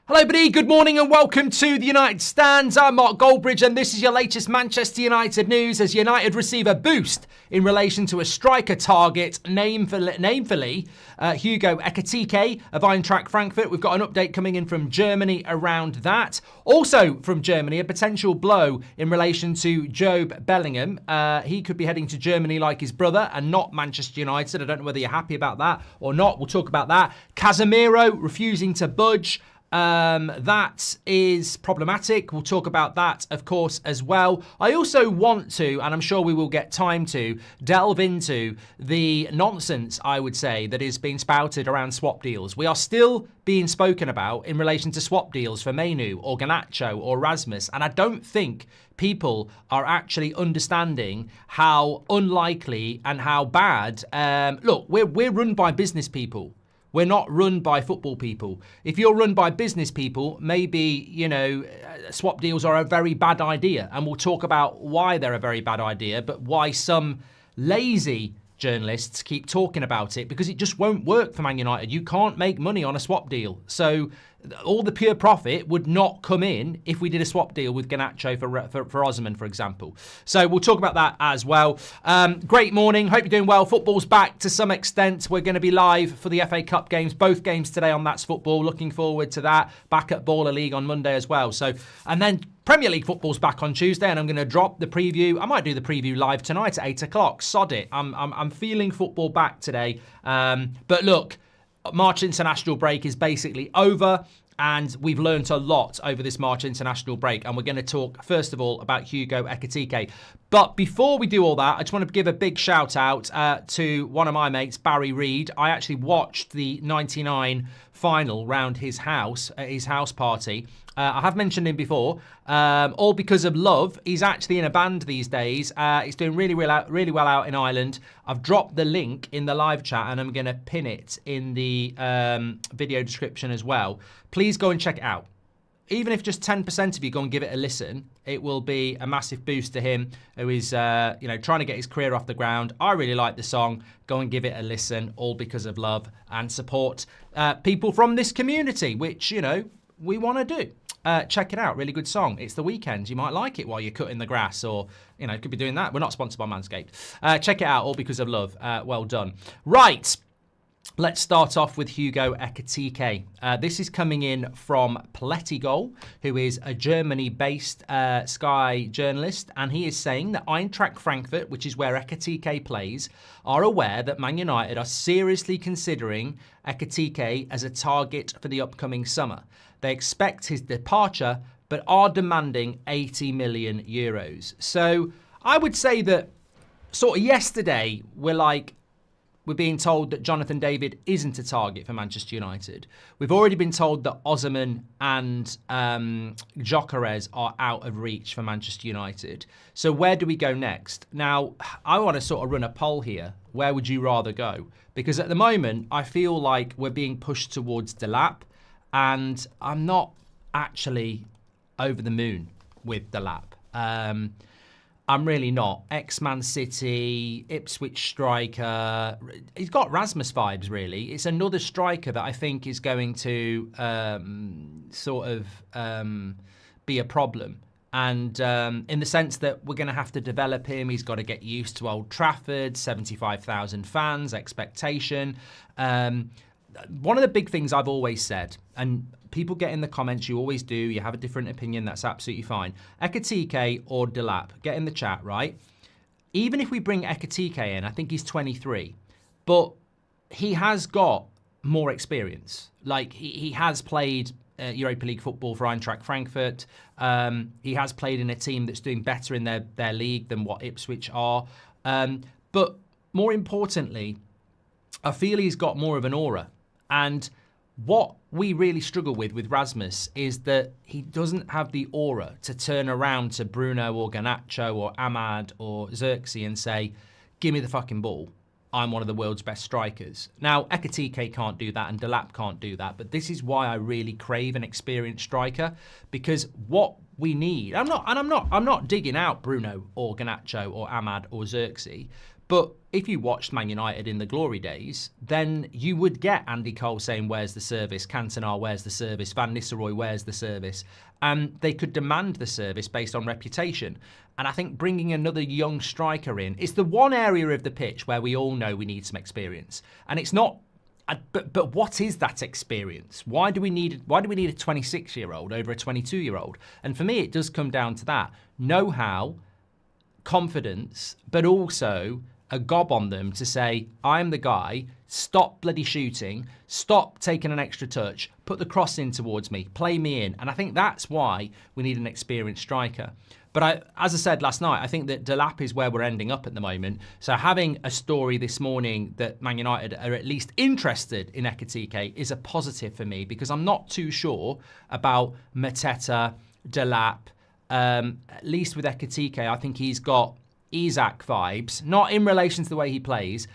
Hello everybody, good morning and welcome to the United Stands. I'm Mark Goldbridge and this is your latest Manchester United news as United receive a boost in relation to a striker target, namefully Hugo Ekitike of Eintracht Frankfurt. We've got an update coming in from Germany around that. Also from Germany, a potential blow in relation to Jobe Bellingham. He could be heading to Germany like his brother and not Manchester United. I don't know whether you're happy about that or not. We'll talk about that. Casemiro refusing to budge. That is problematic. We'll talk about that, of course, as well. I also want to, and I'm sure we will get time to, delve into the nonsense, I would say, that is being spouted around swap deals. We are still being spoken about in relation to swap deals for Mainu or Garnacho or Rasmus, and I don't think people are actually understanding how unlikely and how bad. Look, we're run by business people. We're not run by football people. If you're run by business people, maybe, swap deals are a very bad idea. And we'll talk about why they're a very bad idea, but why some lazy journalists keep talking about it, because it just won't work for Man United. You can't make money on a swap deal. So all the pure profit would not come in if we did a swap deal with Garnacho for Osman, for example. So we'll talk about that as well. Great morning. Hope you're doing well. Football's back to some extent. We're going to be live for the FA Cup games. Both games today on That's Football. Looking forward to that. Back at Baller League on Monday as well. So, and then Premier League football's back on Tuesday, and I'm going to drop the preview. I might do the preview live tonight at 8 o'clock. Sod it. I'm feeling football back today. But look, March international break is basically over, and we've learnt a lot over this March international break, and we're going to talk first of all about Hugo Ekitike. But before we do all that, I just want to give a big shout out to one of my mates, Barry Reid. I actually watched the 99 final round his house at his house party. I have mentioned him before, all because of love. He's actually in a band these days. He's doing really well out in Ireland. I've dropped the link in the live chat and I'm going to pin it in the video description as well. Please go and check it out. Even if just 10% of you go and give it a listen, it will be a massive boost to him who is, trying to get his career off the ground. I really like the song. Go and give it a listen, all because of love and support people from this community, which, we want to do. Check it out. Really good song. It's the weekend. You might like it while you're cutting the grass or, could be doing that. We're not sponsored by Manscaped. Check it out. All because of love. Well done. Right. Let's start off with Hugo Ekitike. This is coming in from Plettigol, who is a Germany-based Sky journalist, and he is saying that Eintracht Frankfurt, which is where Ekitike plays, are aware that Man United are seriously considering Ekitike as a target for the upcoming summer. They expect his departure, but are demanding 80 million euros. So I would say that sort of yesterday, we're being told that Jonathan David isn't a target for Manchester United. We've already been told that Osman and Gyökeres are out of reach for Manchester United. So where do we go next? Now, I want to sort of run a poll here. Where would you rather go? Because at the moment, I feel like we're being pushed towards Delap, and I'm not actually over the moon with Delap. I'm really not. Ex-Man City, Ipswich striker. He's got Rasmus vibes, really. It's another striker that I think is going to be a problem. And in the sense that we're going to have to develop him. He's got to get used to Old Trafford, 75,000 fans, expectation. One of the big things I've always said, and people get in the comments, you always do, you have a different opinion, that's absolutely fine. Ekitike or Delap, get in the chat, right? Even if we bring Ekitike in, I think he's 23, but he has got more experience. Like, he has played Europa League football for Eintracht Frankfurt. He has played in a team that's doing better in their league than what Ipswich are. But more importantly, I feel he's got more of an aura. And what we really struggle with Rasmus is that he doesn't have the aura to turn around to Bruno or Garnacho or Ahmad or Xerxes and say, give me the fucking ball. I'm one of the world's best strikers. Now, Ekitike can't do that and Delap can't do that, but this is why I really crave an experienced striker, because what we need, I'm not digging out Bruno or Garnacho or Ahmad or Xerxes, But if you watched Man United in the glory days, then you would get Andy Cole saying, where's the service? Cantona, where's the service? Van Nistelrooy, where's the service? And they could demand the service based on reputation. And I think bringing another young striker in, it's the one area of the pitch where we all know we need some experience. And it's not, but what is that experience? Why do we need a 26-year-old over a 22-year-old? And for me, it does come down to that. Know-how, confidence, but also a gob on them to say, I'm the guy, stop bloody shooting, stop taking an extra touch, put the cross in towards me, play me in. And I think that's why we need an experienced striker. But as I said last night, I think that Delap is where we're ending up at the moment. So having a story this morning that Man United are at least interested in Ekitike is a positive for me, because I'm not too sure about Mateta, Delap. At least with Ekitike, I think he's got Isak vibes, not in relation to the way he plays.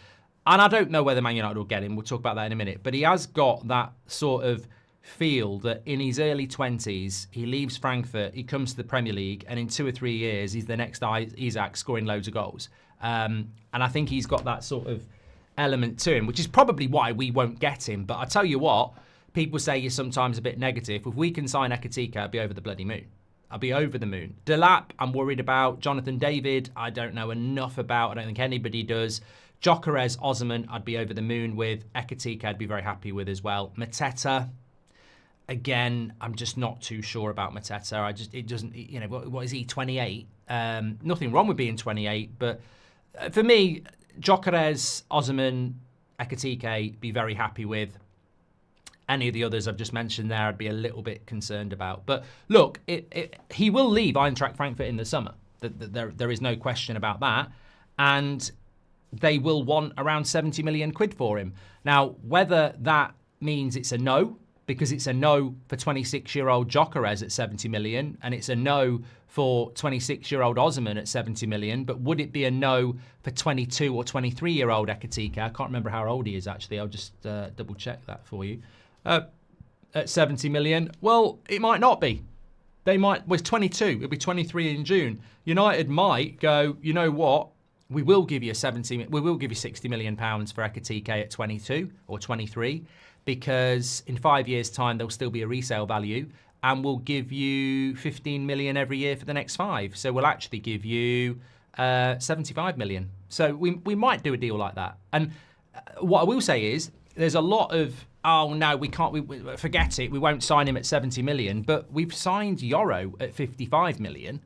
And I don't know whether Man United will get him. We'll talk about that in a minute. But he has got that sort of feel that in his early 20s, he leaves Frankfurt, he comes to the Premier League, and in 2 or 3 years, he's the next Isak scoring loads of goals. And I think he's got that sort of element to him, which is probably why we won't get him. But I tell you what, people say you're sometimes a bit negative. If we can sign Ekitike, I'll be over the bloody moon. I'll be over the moon. Delap, I'm worried about. Jonathan David, I don't know enough about. I don't think anybody does. Gyökeres, Osimhen, I'd be over the moon with. Ekitike, I'd be very happy with as well. Mateta, again, I'm just not too sure about Mateta. It doesn't, you know, what is he, 28? Nothing wrong with being 28, but for me, Gyökeres, Osimhen, Ekitike, be very happy with. Any of the others I've just mentioned there, I'd be a little bit concerned about. But look, he will leave Eintracht Frankfurt in the summer. There is no question about that. And they will want around 70 million quid for him. Now, whether that means it's a no, because it's a no for 26-year-old Gyökeres at 70 million, and it's a no for 26-year-old Osimhen at 70 million, but would it be a no for 22 or 23-year-old Ekitike? I can't remember how old he is, actually. I'll just double check that for you. At 70 million, well, it might not be. They might, well, it's 22, it'll be 23 in June. United might go, you know what, we will give you 60 million pounds for Ekitike at 22 or 23, because in 5 years' time, there'll still be a resale value, and we'll give you 15 million every year for the next 5. So we'll actually give you 75 million. So we might do a deal like that. And what I will say is, there's a lot of, oh no, we can't, forget it, we won't sign him at 70 million, but we've signed Euro at 55 million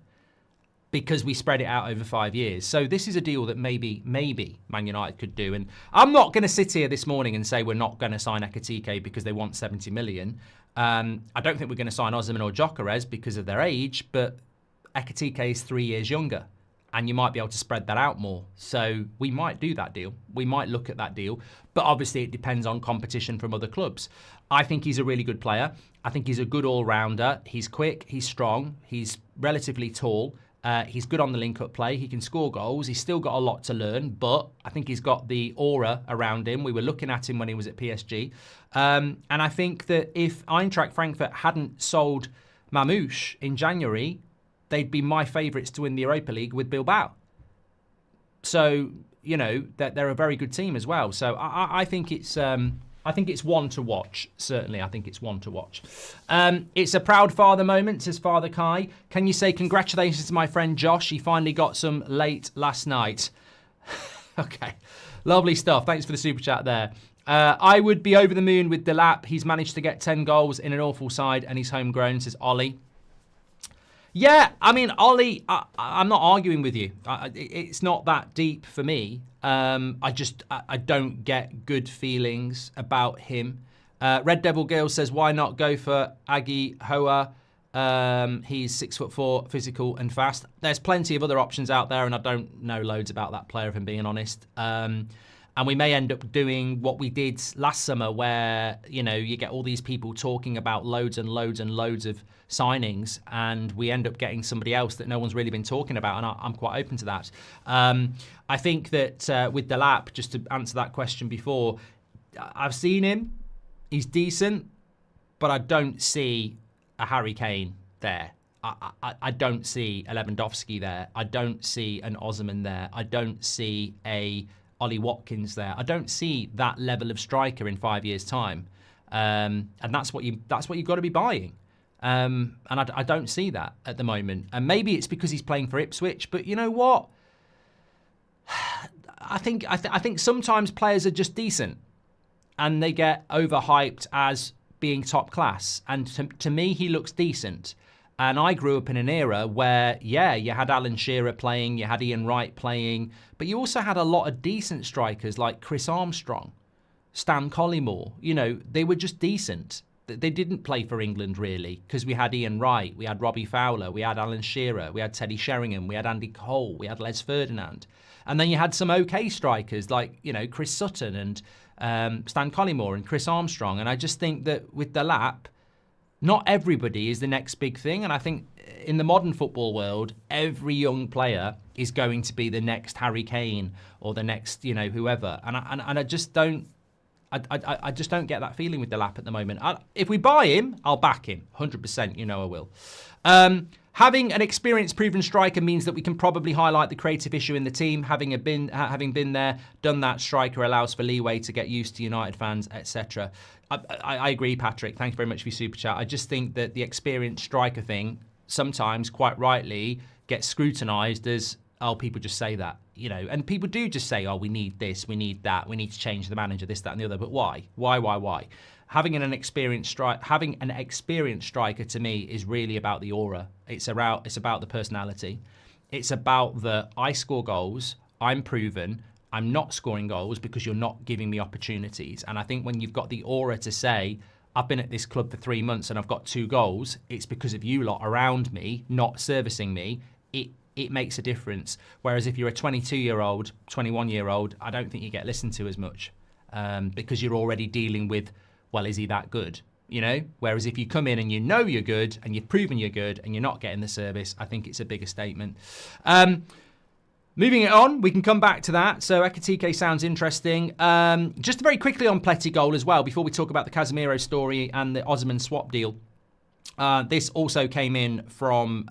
because we spread it out over 5 years. So this is a deal that maybe Man United could do. And I'm not going to sit here this morning and say we're not going to sign Ekitike because they want 70 million. I don't think we're going to sign Osimhen or Gyökeres because of their age, but Ekitike is 3 years younger, and you might be able to spread that out more. So we might do that deal. We might look at that deal. But obviously it depends on competition from other clubs. I think he's a really good player. I think he's a good all-rounder. He's quick, he's strong, he's relatively tall. He's good on the link-up play. He can score goals. He's still got a lot to learn, but I think he's got the aura around him. We were looking at him when he was at PSG. And I think that if Eintracht Frankfurt hadn't sold Mamouche in January, they'd be my favourites to win the Europa League with Bilbao. So, you know, they're a very good team as well. So I think it's one to watch. Certainly, I think it's one to watch. It's a proud father moment, says Father Kai. Can you say congratulations to my friend Josh? He finally got some late last night. Okay, lovely stuff. Thanks for the super chat there. I would be over the moon with Delap. He's managed to get 10 goals in an awful side, and he's homegrown, says Ollie. Yeah, I mean, Ollie, I'm not arguing with you. It's not that deep for me. I don't get good feelings about him. Red Devil Girl says, why not go for Agi Hoa? He's 6'4", physical and fast. There's plenty of other options out there, and I don't know loads about that player, if I'm being honest. And we may end up doing what we did last summer where, you know, you get all these people talking about loads and loads and loads of signings, and we end up getting somebody else that no one's really been talking about, and I'm quite open to that. I think that with Delap, just to answer that question before, I've seen him. He's decent, but I don't see a Harry Kane there. I don't see a Lewandowski there. I don't see an Osman there. I don't see a Ollie Watkins there. I don't see that level of striker in 5 years' time, and that's what you've got to be buying. And I don't see that at the moment. And maybe it's because he's playing for Ipswich. But you know what? I think sometimes players are just decent, and they get overhyped as being top class. And to me, he looks decent. And I grew up in an era where, yeah, you had Alan Shearer playing, you had Ian Wright playing, but you also had a lot of decent strikers like Chris Armstrong, Stan Collymore. You know, they were just decent. They didn't play for England, really, because we had Ian Wright, we had Robbie Fowler, we had Alan Shearer, we had Teddy Sheringham, we had Andy Cole, we had Les Ferdinand. And then you had some okay strikers like, you know, Chris Sutton and Stan Collymore and Chris Armstrong. And I just think that with the lap, not everybody is the next big thing. And I think in the modern football world, every young player is going to be the next Harry Kane or the next, you know, whoever. And I just don't, I just don't get that feeling with the lap at the moment. If we buy him, I'll back him. 100%, you know I will. Having an experienced, proven striker means that we can probably highlight the creative issue in the team. Having been there, done that, striker allows for leeway to get used to United fans, etc. I agree, Patrick. Thank you very much for your super chat. I just think that the experienced striker thing sometimes, quite rightly, gets scrutinised as, oh, people just say that, you know, and people do just say, oh, we need this, we need that, we need to change the manager, this, that, and the other. But why? Why? Having an experienced striker to me is really about the aura. It's about the personality. It's about the I score goals, I'm proven, I'm not scoring goals because you're not giving me opportunities. And I think when you've got the aura to say, I've been at this club for 3 months and I've got 2 goals, it's because of you lot around me, not servicing me, it makes a difference. Whereas if you're a 22-year-old, 21-year-old, I don't think you get listened to as much because you're already dealing with, well, is he that good? You know? Whereas if you come in and you know you're good and you've proven you're good and you're not getting the service, I think it's a bigger statement. Moving it on, we can come back to that. So Ekitike sounds interesting. Just very quickly on Plettigol as well, before we talk about the Casemiro story and the Osman swap deal. This also came in from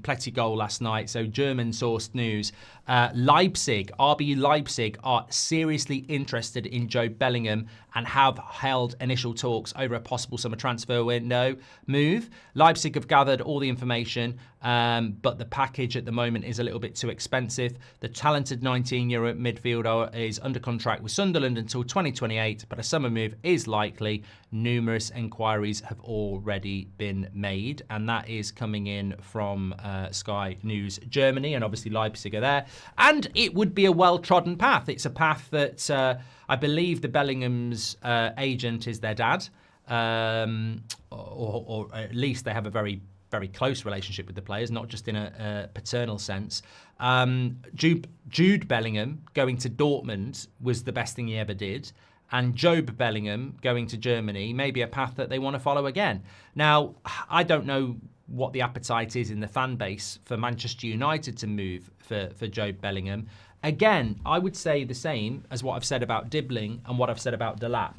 Plettigol last night, so German-sourced news. Leipzig, RB Leipzig, are seriously interested in Jobe Bellingham and have held initial talks over a possible summer transfer window move. Leipzig have gathered all the information, but the package at the moment is a little bit too expensive. The talented 19-year-old midfielder is under contract with Sunderland until 2028, but a summer move is likely. Numerous inquiries have already been made, and that is coming in from Sky News Germany, and obviously Leipzig are there. And it would be a well-trodden path. It's a path that I believe the Bellingham's agent is their dad, or at least they have a very, very close relationship with the players, not just in a paternal sense. Jude Bellingham going to Dortmund was the best thing he ever did. And Jobe Bellingham going to Germany may be a path that they want to follow again. Now, I don't know what the appetite is in the fan base for Manchester United to move for Jobe Bellingham. Again, I would say the same as what I've said about Dibbling and what I've said about Delap.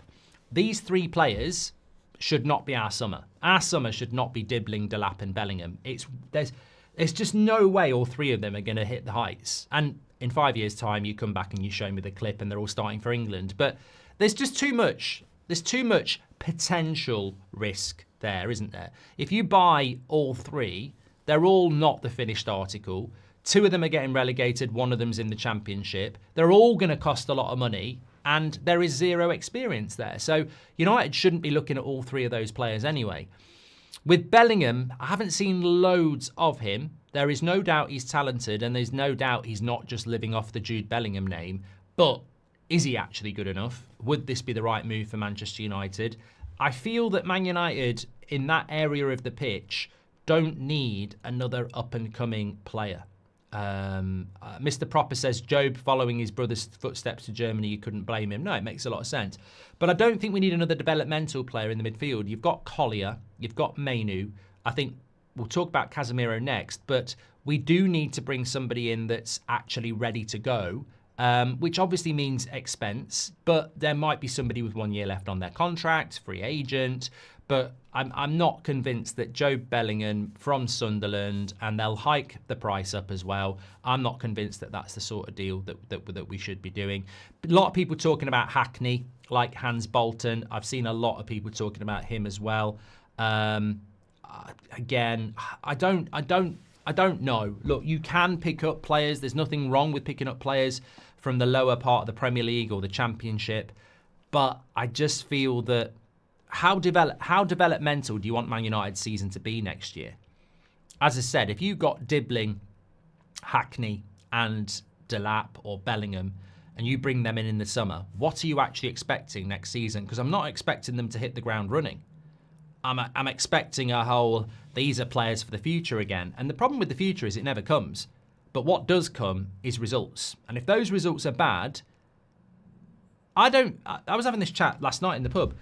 These 3 players should not be our summer. Our summer should not be Dibbling, Delap and Bellingham. There's just no way all 3 of them are going to hit the heights. And in 5 years' time, you come back and you show me the clip and they're all starting for England. But there's just too much. There's too much potential risk there, isn't there? If you buy all 3, they're all not the finished article. 2 of them are getting relegated. 1 of them's in the Championship. They're all going to cost a lot of money, and there is 0 experience there. So United shouldn't be looking at all 3 of those players anyway. With Bellingham, I haven't seen loads of him. There is no doubt he's talented, and there's no doubt he's not just living off the Jude Bellingham name. But is he actually good enough? Would this be the right move for Manchester United? I feel that Man United, in that area of the pitch, don't need another up-and-coming player. Mr. Proper says, Jobe following his brother's footsteps to Germany, you couldn't blame him. No, it makes a lot of sense. But I don't think we need another developmental player in the midfield. You've got Collier, you've got Mainu. I think we'll talk about Casemiro next, but we do need to bring somebody in that's actually ready to go. Which obviously means expense, but there might be somebody with 1 year left on their contract, free agent. But I'm not convinced that Joe Bellingham from Sunderland, and they'll hike the price up as well. I'm not convinced that that's the sort of deal that we should be doing. A lot of people talking about Hackney, like Hans Bolton. I've seen a lot of people talking about him as well. Again, I don't know. Look, you can pick up players. There's nothing wrong with picking up players from the lower part of the Premier League or the Championship. But I just feel that how developmental do you want Man United's season to be next year? As I said, if you got Dibbling, Hackney and Delap or Bellingham and you bring them in the summer, what are you actually expecting next season? Because I'm not expecting them to hit the ground running. I'm expecting a whole, these are players for the future again. And the problem with the future is it never comes. But what does come is results. And if those results are bad, I was having this chat last night in the pub.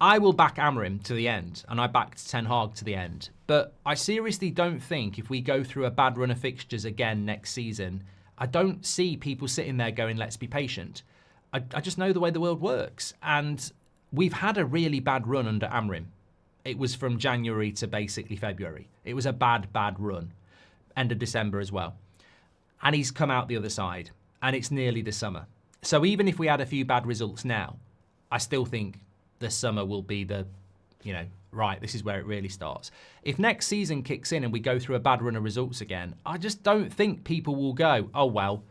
I will back Amorim to the end, and I backed Ten Hag to the end. But I seriously don't think if we go through a bad run of fixtures again next season, I don't see people sitting there going, let's be patient. I just know the way the world works. And we've had a really bad run under Amorim. It was from January to basically February. It was a bad run. End of December as well. And he's come out the other side, and it's nearly the summer. So even if we had a few bad results now, I still think the summer will be the, right, this is where it really starts. If next season kicks in and we go through a bad run of results again, I just don't think people will go, oh, well,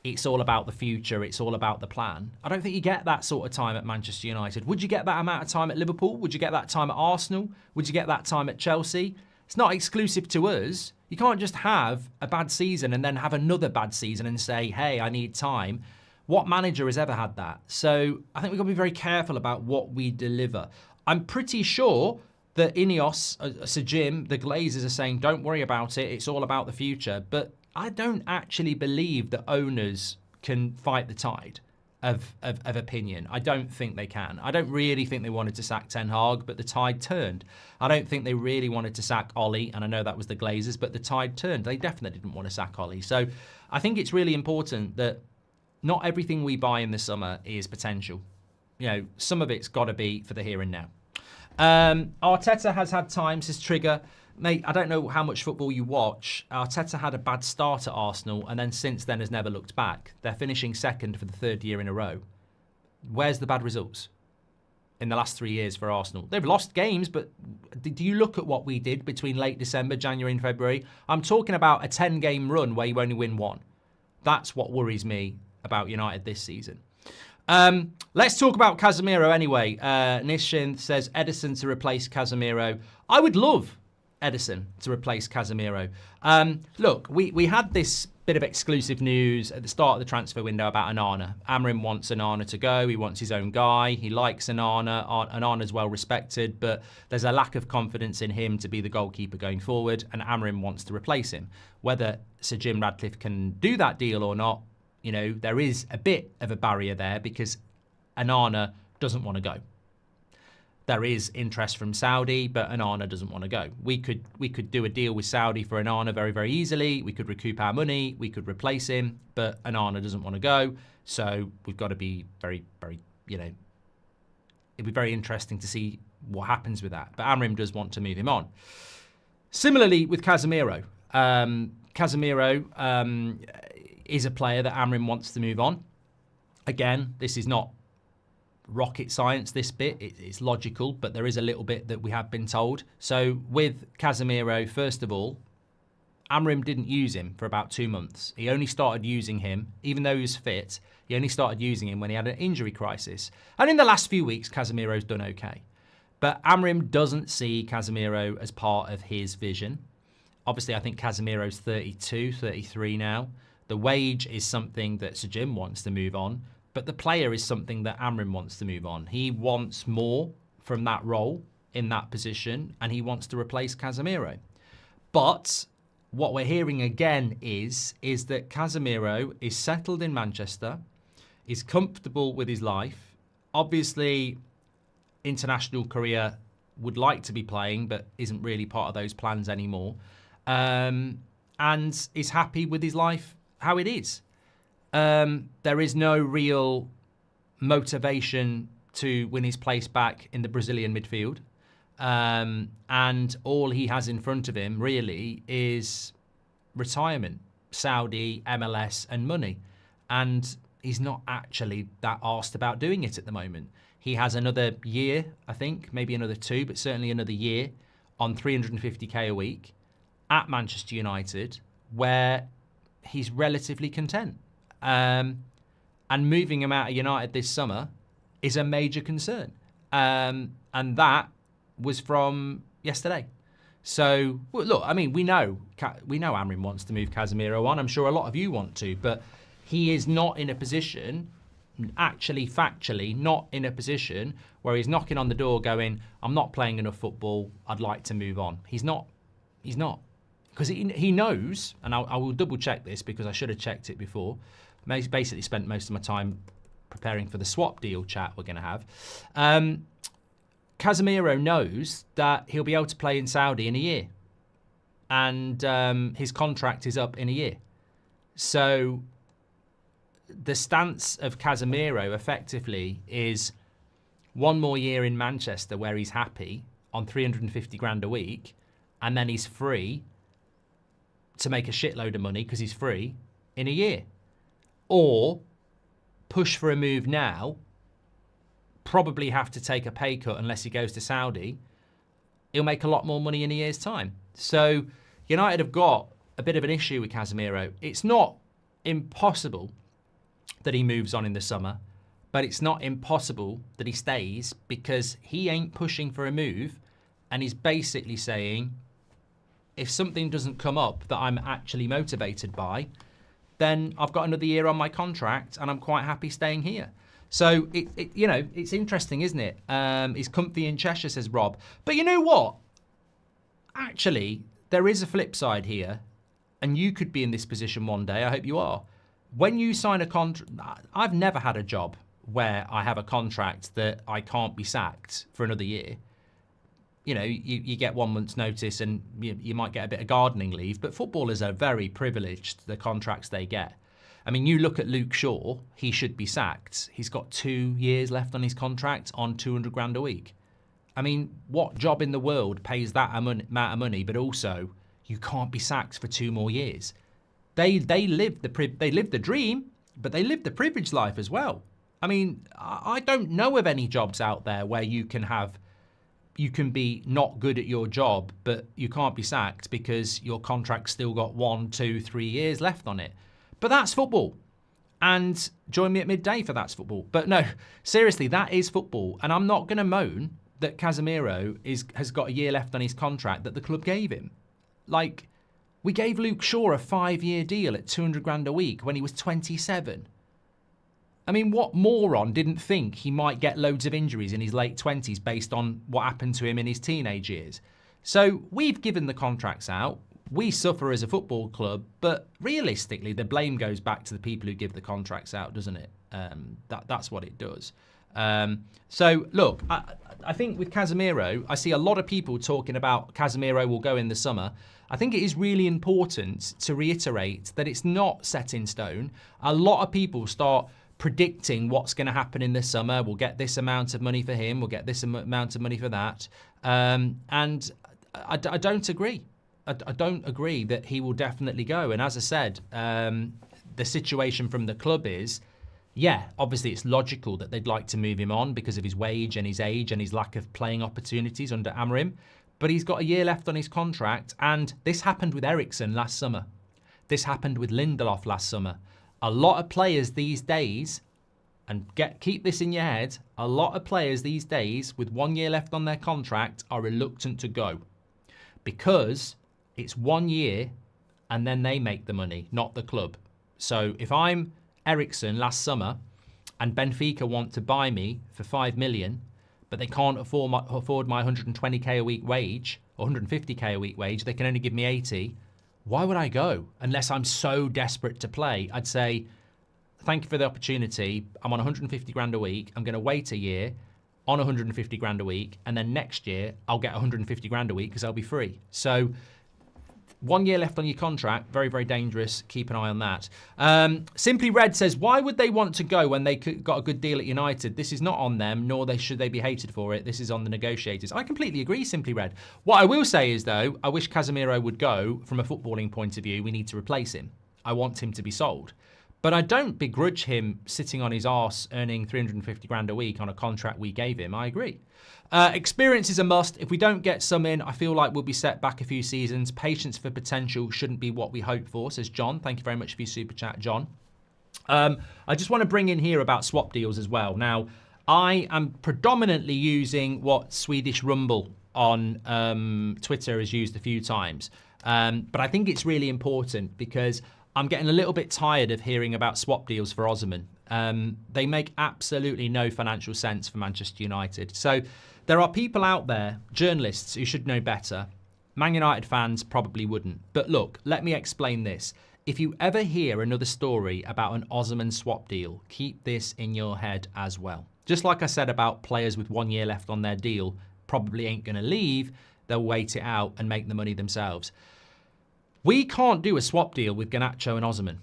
it's all about the future, it's all about the plan. I don't think you get that sort of time at Manchester United. Would you get that amount of time at Liverpool? Would you get that time at Arsenal? Would you get that time at Chelsea? It's not exclusive to us. You can't just have a bad season and then have another bad season and say, hey, I need time. What manager has ever had that? So I think we've got to be very careful about what we deliver. I'm pretty sure that Ineos, Sir Jim, the Glazers are saying, don't worry about it. It's all about the future. But I don't actually believe that owners can fight the tide of opinion. I don't think they can. I don't really think they wanted to sack Ten Hag, but the tide turned. I don't think they really wanted to sack Ollie, and I know that was the Glazers, but the tide turned. They definitely didn't want to sack Ollie. So I think it's really important that not everything we buy in the summer is potential. Some of it's got to be for the here and now. Arteta has had time, says Trigger. Mate, I don't know how much football you watch. Arteta had a bad start at Arsenal and then since then has never looked back. They're finishing second for the third year in a row. Where's the bad results in the last 3 years for Arsenal? They've lost games, but do you look at what we did between late December, January and February? I'm talking about a 10-game run where you only win one. That's what worries me about United this season. Let's talk about Casemiro anyway. Nishin says Edison to replace Casemiro. I would love Edison to replace Casemiro. Look, we had this bit of exclusive news at the start of the transfer window about Onana. Amorim wants Onana to go. He wants his own guy. He likes Onana. Onana's well respected, but there's a lack of confidence in him to be the goalkeeper going forward, and Amorim wants to replace him. Whether Sir Jim Ratcliffe can do that deal or not, there is a bit of a barrier there because Onana doesn't want to go. There is interest from Saudi, but Onana doesn't want to go. We could do a deal with Saudi for Onana very, very easily. We could recoup our money. We could replace him, but Onana doesn't want to go. So we've got to be very, very, it'd be very interesting to see what happens with that. But Amorim does want to move him on. Similarly with Casemiro. Casemiro is a player that Amorim wants to move on. Again, this is not rocket science, this bit. It's logical, but there is a little bit that we have been told. So with Casemiro, first of all, Amorim didn't use him for about 2 months. He only started using him, even though he was fit, he only started using him when he had an injury crisis. And in the last few weeks, Casemiro's done okay. But Amorim doesn't see Casemiro as part of his vision. Obviously, I think Casemiro's 32, 33 now. The wage is something that Sir Jim wants to move on, but the player is something that Amorim wants to move on. He wants more from that role in that position, and he wants to replace Casemiro. But what we're hearing again is that Casemiro is settled in Manchester, is comfortable with his life. Obviously, international career would like to be playing, but isn't really part of those plans anymore, and is happy with his life how it is. There is no real motivation to win his place back in the Brazilian midfield. And all he has in front of him really is retirement, Saudi, MLS and money. And he's not actually that arsed about doing it at the moment. He has another year, I think, maybe another 2, but certainly another year on 350k a week at Manchester United, where he's relatively content. And moving him out of United this summer is a major concern. And that was from yesterday. So, well, look, I mean, we know Amrin wants to move Casemiro on. I'm sure a lot of you want to, but he is not in a position, actually factually, not in a position where he's knocking on the door going, I'm not playing enough football, I'd like to move on. He's not. Because he knows, and I will double check this because I should have checked it before. Basically spent most of my time preparing for the swap deal chat we're going to have. Casemiro knows that he'll be able to play in Saudi in a year. And his contract is up in a year. So the stance of Casemiro effectively is 1 more year in Manchester where he's happy on 350 grand a week, and then he's free to make a shitload of money because he's free in a year. Or push for a move now, probably have to take a pay cut unless he goes to Saudi. He'll make a lot more money in a year's time. So United have got a bit of an issue with Casemiro. It's not impossible that he moves on in the summer, but it's not impossible that he stays because he ain't pushing for a move, and he's basically saying, if something doesn't come up that I'm actually motivated by, then I've got another year on my contract and I'm quite happy staying here. So, it's interesting, isn't it? He's comfy in Cheshire, says Rob. But you know what? Actually, there is a flip side here, and you could be in this position one day. I hope you are. When you sign a contract, I've never had a job where I have a contract that I can't be sacked for another year. You know, you get 1 month's notice and you might get a bit of gardening leave, but footballers are very privileged, the contracts they get. I mean, you look at Luke Shaw, he should be sacked. He's got 2 years left on his contract on 200 grand a week. I mean, what job in the world pays that amount of money, but also you can't be sacked for 2 more years? They live the dream, but they live the privileged life as well. I mean, I don't know of any jobs out there where you can be not good at your job, but you can't be sacked because your contract's still got 1, 2, 3 years left on it. But that's football. And join me at midday for That's Football. But no, seriously, that is football. And I'm not going to moan that Casemiro has got a year left on his contract that the club gave him. Like, we gave Luke Shaw a 5-year deal at 200 grand a week when he was 27. I mean, what moron didn't think he might get loads of injuries in his late 20s based on what happened to him in his teenage years? So we've given the contracts out. We suffer as a football club, but realistically, the blame goes back to the people who give the contracts out, doesn't it? That's what it does. So, look, I think with Casemiro, I see a lot of people talking about Casemiro will go in the summer. I think it is really important to reiterate that it's not set in stone. A lot of people start predicting what's going to happen in the summer. We'll get this amount of money for him. We'll get this amount of money for that. And I don't agree. I don't agree that he will definitely go. And as I said, the situation from the club is, yeah, obviously it's logical that they'd like to move him on because of his wage and his age and his lack of playing opportunities under Amrin. But he's got a year left on his contract. And this happened with Eriksen last summer. This happened with Lindelof last summer. A lot of players these days, and keep this in your head, a lot of players these days with 1 year left on their contract are reluctant to go because it's 1 year and then they make the money, not the club. So if I'm Eriksen last summer and Benfica want to buy me for 5 million, but they can't afford my 120k a week wage or 150k a week wage, they can only give me 80. Why would I go unless I'm so desperate to play? I'd say, thank you for the opportunity. I'm on 150 grand a week. I'm going to wait a year on 150 grand a week. And then next year, I'll get 150 grand a week because I'll be free. So 1 year left on your contract. Very, very dangerous. Keep an eye on that. Simply Red says, why would they want to go when they got a good deal at United? This is not on them, nor should they be hated for it. This is on the negotiators. I completely agree, Simply Red. What I will say is, though, I wish Casemiro would go. From a footballing point of view, we need to replace him. I want him to be sold. But I don't begrudge him sitting on his arse earning 350 grand a week on a contract we gave him. I agree. Experience is a must. If we don't get some in, I feel like we'll be set back a few seasons. Patience for potential shouldn't be what we hope for, says John. Thank you very much for your super chat, John. I just want to bring in here about swap deals as well. Now, I am predominantly using what Swedish Rumble on Twitter has used a few times. But I think it's really important because I'm getting a little bit tired of hearing about swap deals for Osimhen. They make absolutely no financial sense for Manchester United. So there are people out there, journalists, who should know better. Man United fans probably wouldn't. But look, let me explain this. If you ever hear another story about an Osimhen swap deal, keep this in your head as well. Just like I said about players with 1 year left on their deal, probably ain't going to leave. They'll wait it out and make the money themselves. We can't do a swap deal with Garnacho and Osimhen.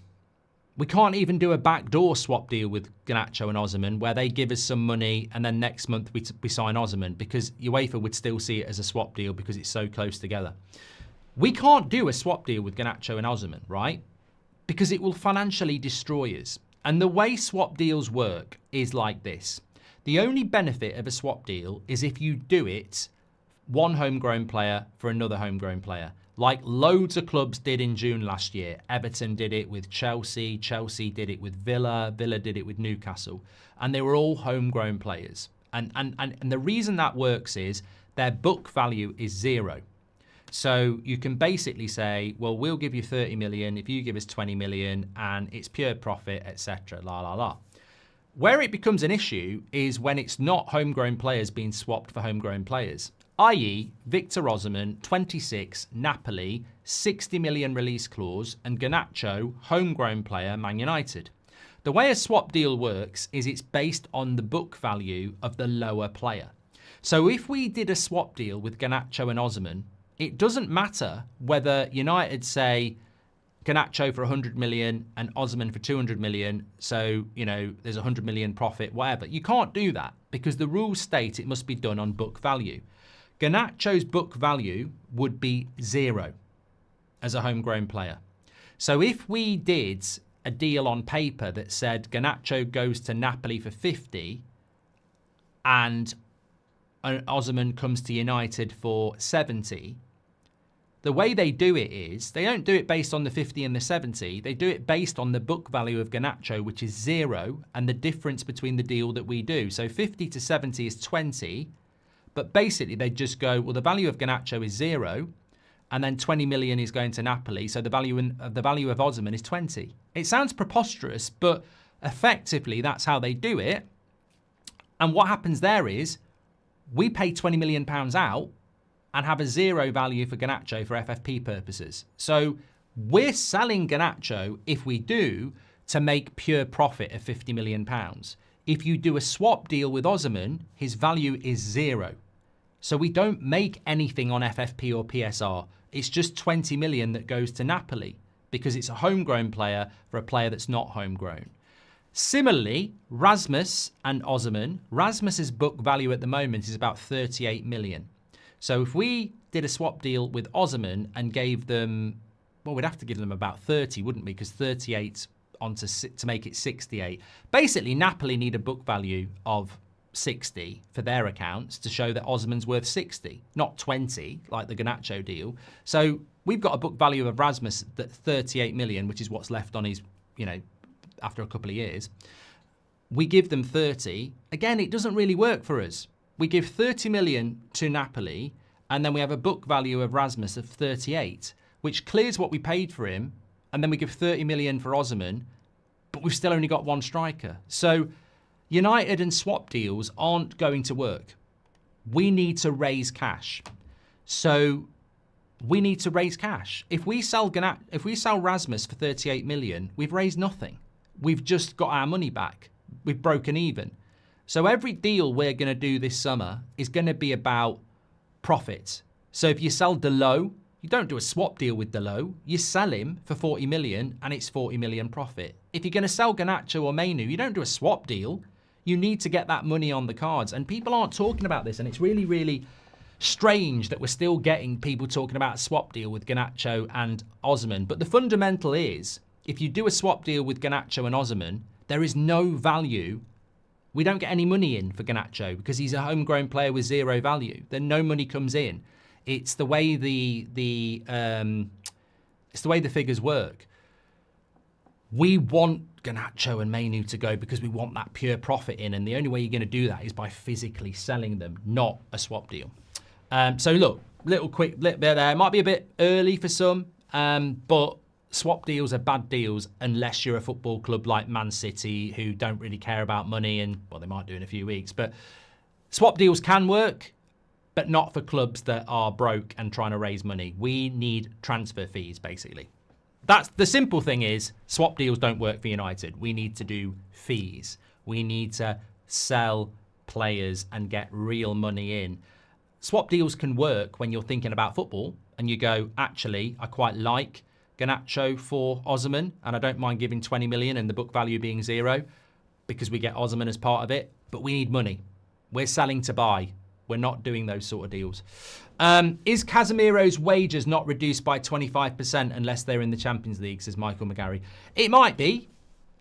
We can't even do a backdoor swap deal with Garnacho and Osimhen where they give us some money and then next month we sign Osimhen, because UEFA would still see it as a swap deal because it's so close together. We can't do a swap deal with Garnacho and Osimhen, right? Because it will financially destroy us. And the way swap deals work is like this. The only benefit of a swap deal is if you do it one homegrown player for another homegrown player. Like loads of clubs did in June last year. Everton did it with Chelsea. Chelsea did it with Villa. Villa did it with Newcastle. And they were all homegrown players. And the reason that works is their book value is 0. So you can basically say, well, we'll give you 30 million if you give us 20 million and it's pure profit, etc. La, la, la. Where it becomes an issue is when it's not homegrown players being swapped for homegrown players. I.e. Victor Osimhen, 26, Napoli, 60 million release clause, and Garnacho, homegrown player, Man United. The way a swap deal works is it's based on the book value of the lower player. So if we did a swap deal with Garnacho and Osimhen, it doesn't matter whether United say Garnacho for 100 million and Osimhen for 200 million, so, you know, there's 100 million profit, whatever. You can't do that because the rules state it must be done on book value. Garnacho's book value would be 0 as a homegrown player. So if we did a deal on paper that said Garnacho goes to Napoli for 50 and Osimhen comes to United for 70, the way they do it is they don't do it based on the 50 and the 70. They do it based on the book value of Garnacho, which is 0, and the difference between the deal that we do. So 50 to 70 is 20. But basically, they just go, well, the value of Garnacho is 0, and then 20 million is going to Napoli, so the value of Osimhen is 20. It sounds preposterous, but effectively, that's how they do it. And what happens there is, we pay £20 million out and have a 0 value for Garnacho for FFP purposes. So we're selling Garnacho, if we do, to make pure profit of £50 million. If you do a swap deal with Osimhen, his value is 0. So we don't make anything on FFP or PSR. It's just 20 million that goes to Napoli because it's a homegrown player for a player that's not homegrown. Similarly, Rasmus and Osimhen, Rasmus's book value at the moment is about 38 million. So if we did a swap deal with Osimhen and gave them, well, we'd have to give them about 30, wouldn't we? Because 38 to make it 68. Basically, Napoli need a book value of 60 for their accounts to show that Osimhen's worth 60, not 20 like the Garnacho deal. So we've got a book value of Rasmus that's 38 million, which is what's left on his, you know, after a couple of years. We give them 30. Again, it doesn't really work for us. We give 30 million to Napoli, and then we have a book value of Rasmus of 38, which clears what we paid for him. And then we give 30 million for Osimhen, but we've still only got one striker. So United and swap deals aren't going to work. We need to raise cash. So we need to raise cash. If we sell Rasmus for 38 million, we've raised nothing. We've just got our money back. We've broken even. So every deal we're going to do this summer is going to be about profit. So if you sell Delo You don't do a swap deal with Dalot. You sell him for 40 million and it's 40 million profit. If you're going to sell Garnacho or Mainu, you don't do a swap deal. You need to get that money on the cards. And people aren't talking about this. And it's really, really strange that we're still getting people talking about a swap deal with Garnacho and Osman. But the fundamental is, if you do a swap deal with Garnacho and Osman, there is no value. We don't get any money in for Garnacho because he's a homegrown player with zero value. Then no money comes in. It's the way it's the way the figures work. We want Garnacho and Mainu to go because we want that pure profit in, and the only way you're going to do that is by physically selling them, not a swap deal. So look, little bit there. It might be a bit early for some, but swap deals are bad deals unless you're a football club like Man City who don't really care about money, and well, they might do in a few weeks. But swap deals can work, but not for clubs that are broke and trying to raise money. We need transfer fees, basically. That's the simple thing is swap deals don't work for United. We need to do fees. We need to sell players and get real money in. Swap deals can work when you're thinking about football and you go, actually, I quite like Garnacho for Osman and I don't mind giving 20 million and the book value being zero because we get Osman as part of it, but we need money. We're selling to buy. We're not doing those sort of deals. Is Casemiro's wages not reduced by 25% unless they're in the Champions League, says Michael McGarry? It might be.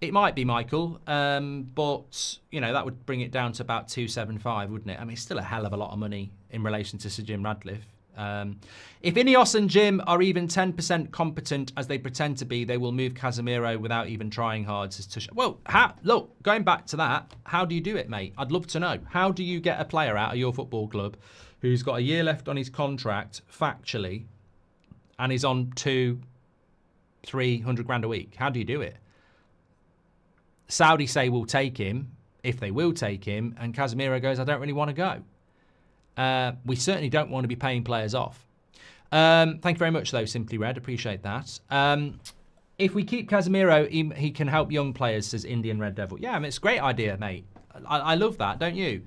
It might be, Michael. But, you know, that would bring it down to about 275, wouldn't it? I mean, it's still a hell of a lot of money in relation to Sir Jim Radcliffe. If Ineos and Jim are even 10% competent as they pretend to be, they will move Casemiro without even trying hard, says Tush. Well, look, going back to that, how do you do it, mate? I'd love to know. How do you get a player out of your football club who's got a year left on his contract, factually, and is on 200-300 grand a week? How do you do it? Saudi say we'll take him, if they will take him, and Casemiro goes, I don't really want to go. We certainly don't want to be paying players off. Thank you very much, though, Simply Red. Appreciate that. If we keep Casemiro, he can help young players, says Indian Red Devil. Yeah, I mean, it's a great idea, mate. I love that, don't you?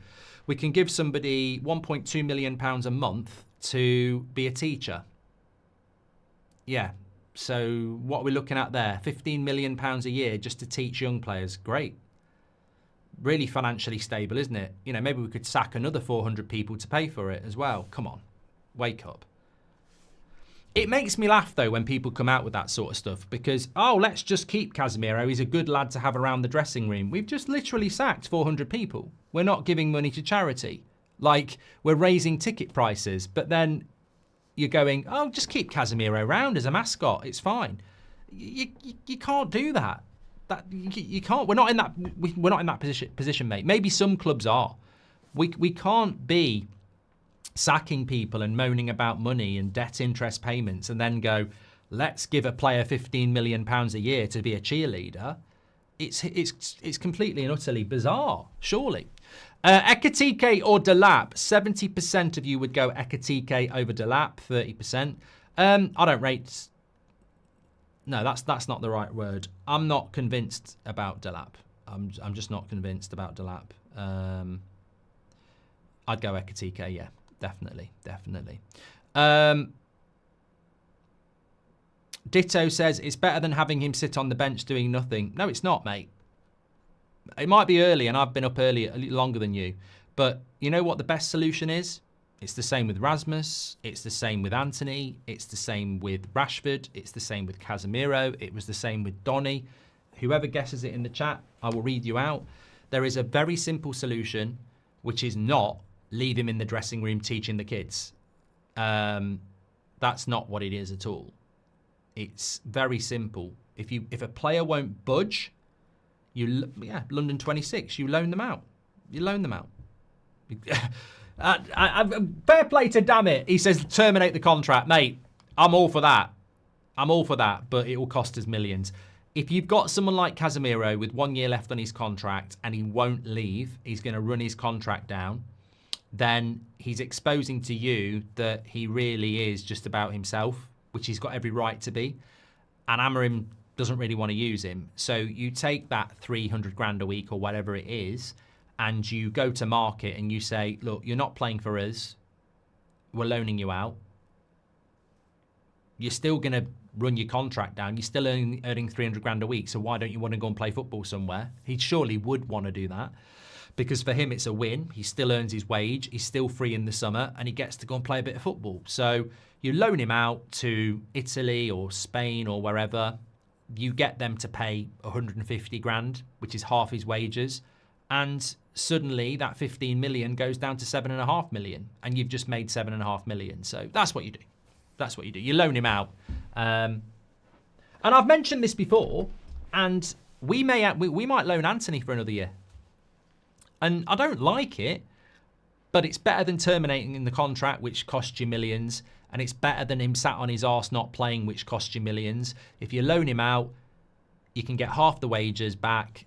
We can give somebody £1.2 million a month to be a teacher. Yeah. So what are we looking at there? £15 million a year just to teach young players. Great. Really financially stable, isn't it? You know, maybe we could sack another 400 people to pay for it as well. Come on, wake up. It makes me laugh, though, when people come out with that sort of stuff because, oh, let's just keep Casemiro. He's a good lad to have around the dressing room. We've just literally sacked 400 people. We're not giving money to charity. Like, we're raising ticket prices, but then you're going, oh, just keep Casemiro around as a mascot. It's fine. You can't do that. You can't. We're not in that position, mate. Maybe some clubs are. We can't be sacking people and moaning about money and debt interest payments and then go, let's give a player £15 million a year to be a cheerleader. It's completely and utterly bizarre, surely. Ekitike or Delap? 70% of you would go Ekitike over Delap, 30%. I don't rate. No, that's not the right word. I'm not convinced about Delap. I'm just not convinced about Delap. I'd go Ekitike, yeah, definitely. Ditto says it's better than having him sit on the bench doing nothing. No, it's not, mate. It might be early, and I've been up early a little longer than you. But you know what the best solution is? It's the same with Rasmus. It's the same with Anthony. It's the same with Rashford. It's the same with Casemiro. It was the same with Donny. Whoever guesses it in the chat, I will read you out. There is a very simple solution, which is not leave him in the dressing room teaching the kids. That's not what it is at all. It's very simple. If a player won't budge, London 26, you loan them out. Fair play to damn it. He says terminate the contract, mate. I'm all for that, but it will cost us millions. If you've got someone like Casemiro with 1 year left on his contract and he won't leave, he's going to run his contract down, then he's exposing to you that he really is just about himself, which he's got every right to be. And Amorim doesn't really want to use him. So you take that 300 grand a week or whatever it is, and you go to market and you say, look, you're not playing for us. We're loaning you out. you're still going to run your contract down. You're still earning 300 grand a week. So why don't you want to go and play football somewhere? He surely would want to do that, because for him it's a win. He still earns his wage. He's still free in the summer, and he gets to go and play a bit of football. So you loan him out to Italy or Spain or wherever. You get them to pay 150 grand, which is half his wages. And suddenly that 15 million goes down to 7.5 million, and you've just made 7.5 million. So that's what you do. That's what you do. You loan him out. And I've mentioned this before, and we might loan Anthony for another year. And I don't like it, but it's better than terminating in the contract, which costs you millions. And it's better than him sat on his arse not playing, which costs you millions. If you loan him out, you can get half the wages back.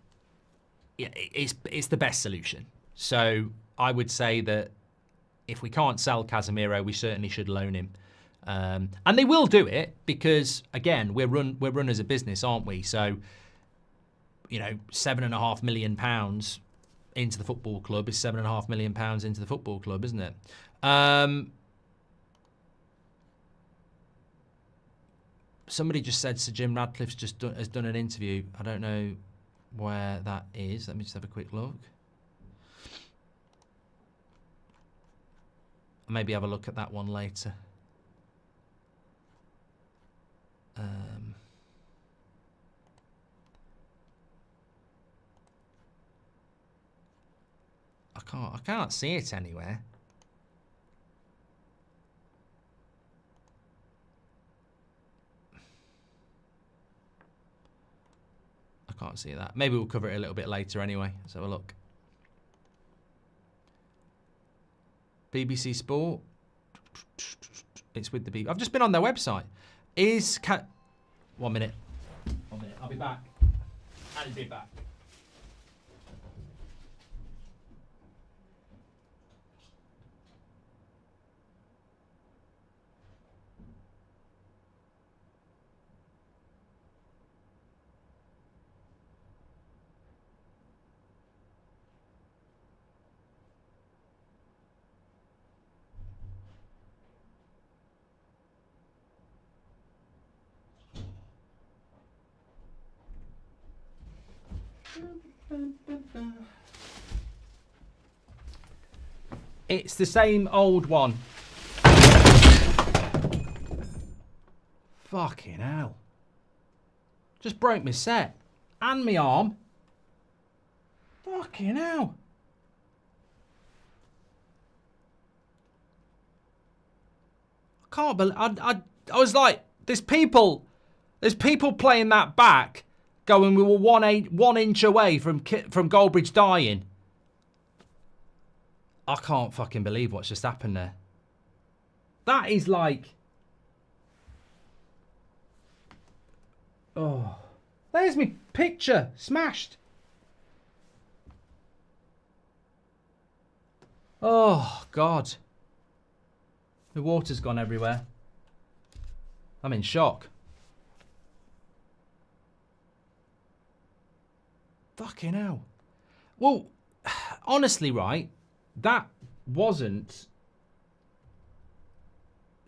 It's the best solution. So I would say that if we can't sell Casemiro, we certainly should loan him. And they will do it because, again, we're run as a business, aren't we? So, you know, £7.5 million into the football club is £7.5 million into the football club, isn't it? Somebody just said Sir Jim Radcliffe's has done an interview. I don't know where that is. Let me just have a quick look. Maybe have a look at that one later. I can't see it anywhere. I can't see that. Maybe we'll cover it a little bit later anyway. Let's have a look. BBC Sport. It's with the BBC. I've just been on their website. 1 minute. 1 minute. I'll be back. I'll be back. It's the same old one. Fucking hell. Just broke my set. And my arm. Fucking hell. I can't believe... I was like, there's people playing that back going, we were 1 inch away from Goldbridge dying. I can't fucking believe what's just happened there. That is like... Oh. There's me picture. Smashed. Oh, God. The water's gone everywhere. I'm in shock. Fucking hell. Well, honestly, right, that wasn't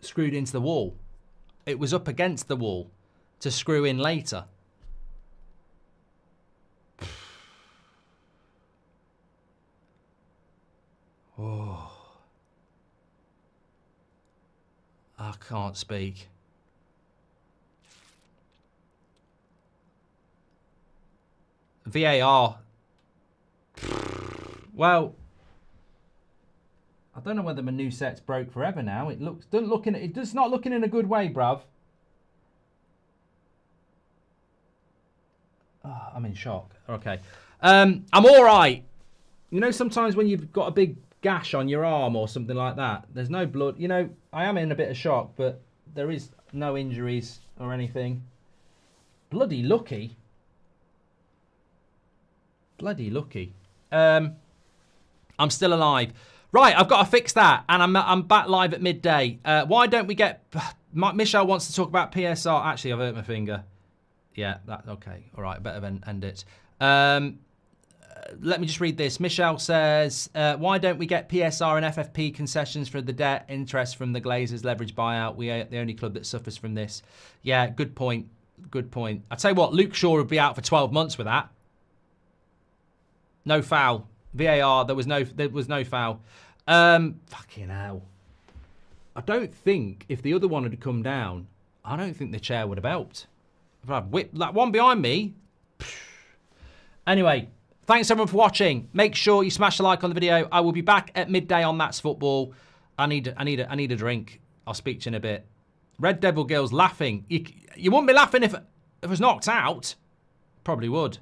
screwed into the wall. It was up against the wall to screw in later. Oh. I can't speak. VAR. Well, I don't know whether my new set's broke forever now. It does not looking in a good way, bruv. Oh, I'm in shock. Okay. I'm all right. You know, sometimes when you've got a big gash on your arm or something like that, there's no blood. You know, I am in a bit of shock, but there is no injuries or anything. Bloody lucky. Bloody lucky. I'm still alive. Right, I've got to fix that, and I'm back live at midday. Why don't we get... Michelle wants to talk about PSR. Actually, I've hurt my finger. Yeah, that's okay. All right, better end it. let me just read this. Michelle says, why don't we get PSR and FFP concessions for the debt interest from the Glazers leverage buyout? We are the only club that suffers from this. Yeah, good point. Good point. I tell you what, Luke Shaw would be out for 12 months with that. No foul. VAR, there was no foul. Fucking hell. I don't think if the other one had come down, I don't think the chair would have helped. If I'd whipped that one behind me. Anyway, thanks everyone for watching. Make sure you smash the like on the video. I will be back at midday on That's Football. I need a drink. I'll speak to you in a bit. Red Devil Girls laughing. You wouldn't be laughing if it was knocked out. Probably would.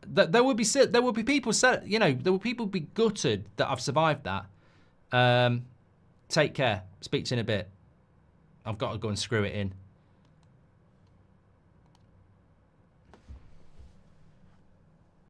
There would be people there will people be gutted that I've survived that. Take care. Speak to you in a bit. I've got to go and screw it in.